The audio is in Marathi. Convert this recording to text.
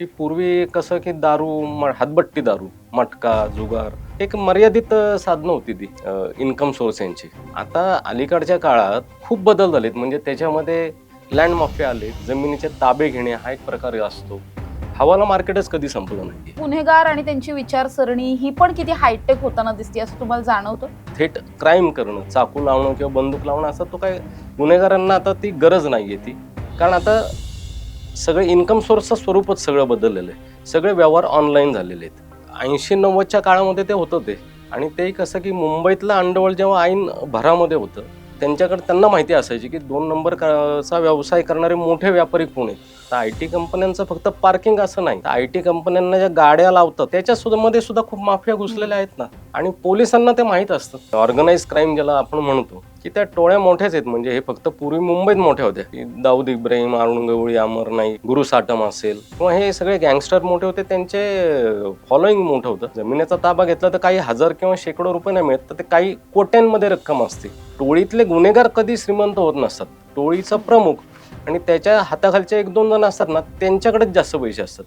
की पूर्वी कसं की दारू, हातभट्टी दारू, मटका, जुगार एक मर्यादित साधनं होती ती इन्कम सोर्स यांची. आता अलीकडच्या काळात खूप बदल झालेत. म्हणजे त्याच्यामध्ये लँड माफिया आले, जमिनीचे ताबे घेणे हा एक प्रकार असतो. हवाला मार्केटच कधी संपलं नाही. गुन्हेगार आणि त्यांची विचारसरणी ही पण किती हायटेक होताना दिसते असं तुम्हाला जाणवतं? थेट क्राईम करणं, चाकू लावणं किंवा बंदूक लावणं असं तो काय गुन्हेगारांना आता ती गरज नाहीये ती. कारण आता सगळे इन्कम सोर्सचं स्वरूपच सगळं बदललेलं आहे. सगळे व्यवहार ऑनलाईन झालेले आहेत. 80-90च्या काळामध्ये ते होतं ते. आणि ते कसं की मुंबईतलं अंडरवर्ल्ड जेव्हा ऐन भरामध्ये होतं, त्यांना माहिती असायची की 2 नंबर चा व्यवसाय करणारे मोठे व्यापारी कोण आहेत. तर आय-टी कंपन्यांचं फक्त पार्किंग असं नाही. आय-टी कंपन्यांना ज्या गाड्या लावतात त्याच्यामध्ये सुद्धा खूप माफिया घुसलेल्या आहेत ना. आणि पोलिसांना ते माहीत असतं. ऑर्गनाइज क्राईम ज्याला आपण म्हणतो की त्या टोळ्या मोठ्याच आहेत. म्हणजे हे फक्त पूर्वी मुंबईत मोठ्या होत्या की दाऊद इब्राहिम, अरुण गवळी, अमर नाईक, गुरु साटम असेल किंवा हे सगळे गँगस्टर मोठे होते. त्यांचे फॉलोईंग मोठं होतं. जमिनीचा ताबा घेतला तर काही हजार किंवा शेकडो रुपये नाही मिळत, तर ते काही कोट्यांमध्ये रक्कम असते. टोळीतले गुन्हेगार कधी श्रीमंत होत नसतात. टोळीचा प्रमुख आणि त्याच्या हाताखालचे 1-2 जण असतात ना, त्यांच्याकडेच जास्त पैसे असतात.